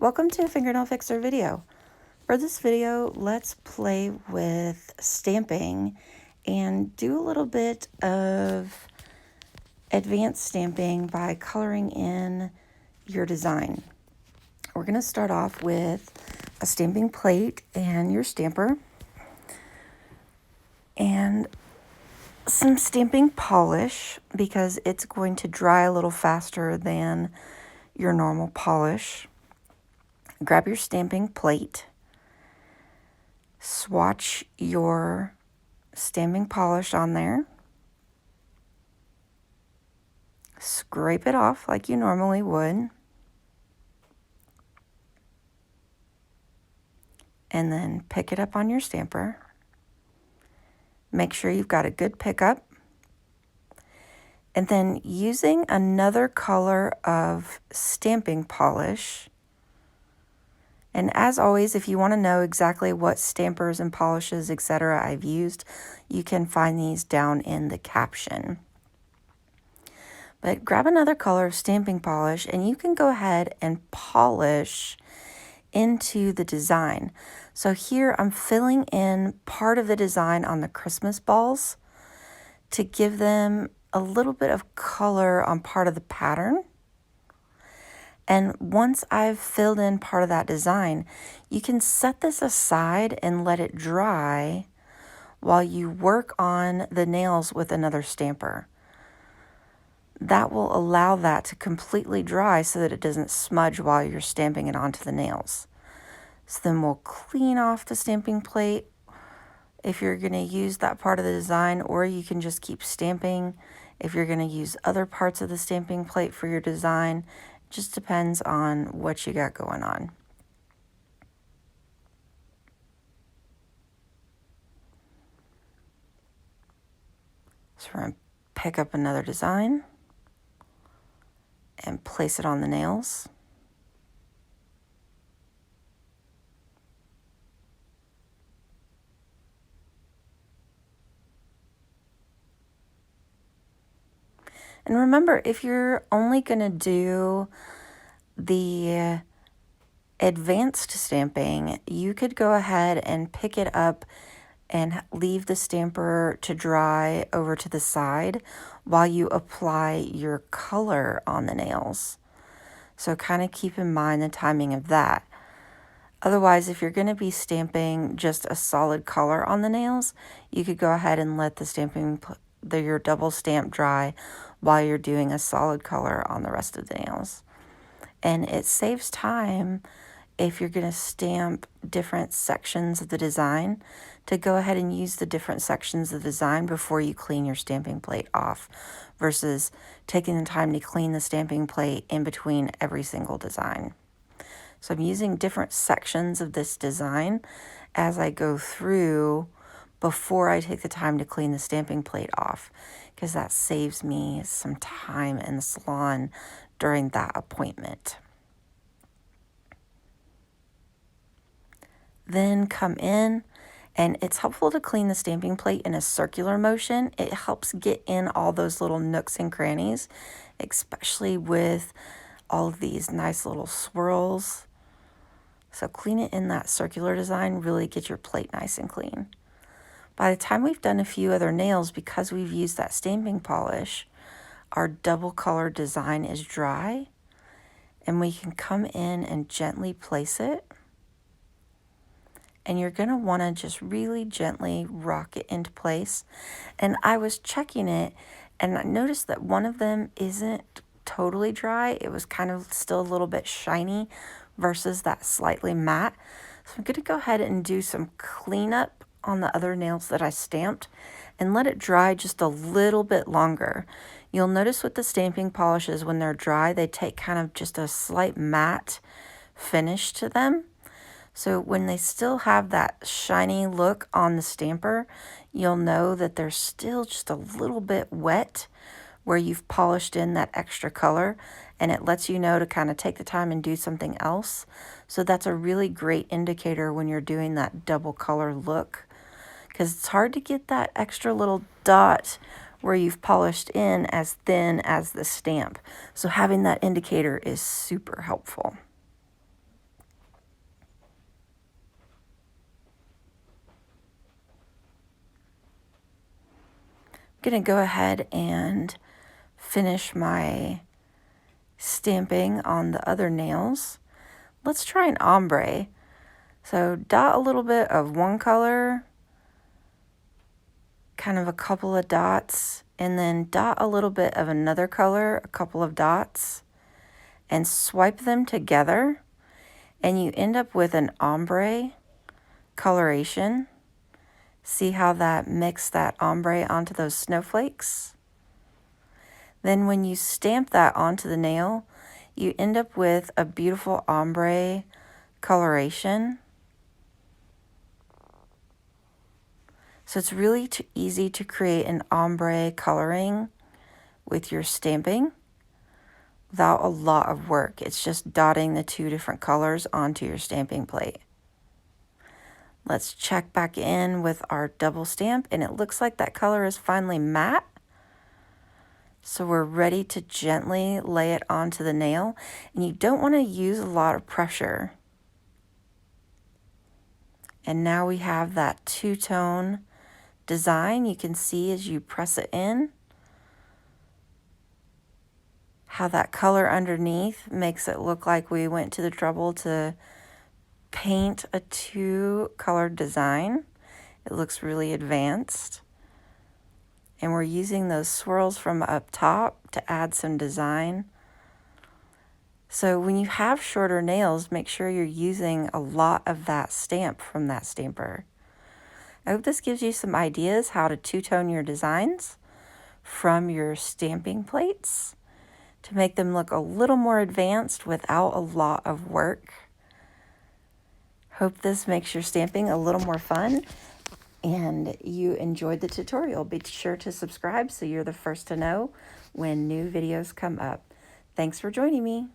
Welcome to a FingerNailFixer video. For this video, let's play with stamping and do a little bit of advanced stamping by coloring in your design. We're going to start off with a stamping plate and your stamper and some stamping polish because it's going to dry a little faster than your normal polish. Grab your stamping plate, swatch your stamping polish on there, scrape it off like you normally would, and then pick it up on your stamper. Make sure you've got a good pickup, and then using another color of stamping polish. And as always, if you want to know exactly what stampers and polishes, etc. I've used, you can find these down in the caption. But grab another color of stamping polish and you can go ahead and polish into the design. So here I'm filling in part of the design on the Christmas balls to give them a little bit of color on part of the pattern. And once I've filled in part of that design, you can set this aside and let it dry while you work on the nails with another stamper. That will allow that to completely dry so that it doesn't smudge while you're stamping it onto the nails. So then we'll clean off the stamping plate if you're going to use that part of the design, or you can just keep stamping if you're going to use other parts of the stamping plate for your design. Just depends on what you got going on. So we're going to pick up another design and place it on the nails. And remember, if you're only going to do the advanced stamping, you could go ahead and pick it up and leave the stamper to dry over to the side while you apply your color on the nails. So kind of keep in mind the timing of that. Otherwise, if you're going to be stamping just a solid color on the nails, you could go ahead and let your double stamp dry while you're doing a solid color on the rest of the nails. And it saves time if you're going to stamp different sections of the design to go ahead and use the different sections of the design before you clean your stamping plate off versus taking the time to clean the stamping plate in between every single design. So I'm using different sections of this design as I go through before I take the time to clean the stamping plate off, because that saves me some time in the salon during that appointment. Then come in, and it's helpful to clean the stamping plate in a circular motion. It helps get in all those little nooks and crannies, especially with all of these nice little swirls. So clean it in that circular design, really get your plate nice and clean. By the time we've done a few other nails, because we've used that stamping polish, our double color design is dry, and we can come in and gently place it. And you're going to want to just really gently rock it into place. And I was checking it, and I noticed that one of them isn't totally dry. It was kind of still a little bit shiny versus that slightly matte. So I'm going to go ahead and do some cleanup on the other nails that I stamped and let it dry just a little bit longer. You'll notice with the stamping polishes, when they're dry, they take kind of just a slight matte finish to them. So when they still have that shiny look on the stamper, you'll know that they're still just a little bit wet where you've polished in that extra color, and it lets you know to kind of take the time and do something else. So that's a really great indicator when you're doing that double color look, because it's hard to get that extra little dot where you've polished in as thin as the stamp. So having that indicator is super helpful. going to go ahead and finish my stamping on the other nails. Let's try an ombre. So dot a little bit of one color, kind of a couple of dots, and then dot a little bit of another color, a couple of dots, and swipe them together, and you end up with an ombre coloration. See how that mixed that ombre onto those snowflakes? Then when you stamp that onto the nail, you end up with a beautiful ombre coloration. So it's really easy to create an ombre coloring with your stamping without a lot of work. It's just dotting the two different colors onto your stamping plate. Let's check back in with our double stamp, and it looks like that color is finally matte. So we're ready to gently lay it onto the nail, and you don't want to use a lot of pressure. And now we have that two-tone design. You can see as you press it in how that color underneath makes it look like we went to the trouble to paint a two-colored design. It looks really advanced. And we're using those swirls from up top to add some design. So when you have shorter nails, make sure you're using a lot of that stamp from that stamper. I hope this gives you some ideas how to two-tone your designs from your stamping plates to make them look a little more advanced without a lot of work. Hope this makes your stamping a little more fun and you enjoyed the tutorial. Be sure to subscribe so you're the first to know when new videos come up. Thanks for joining me.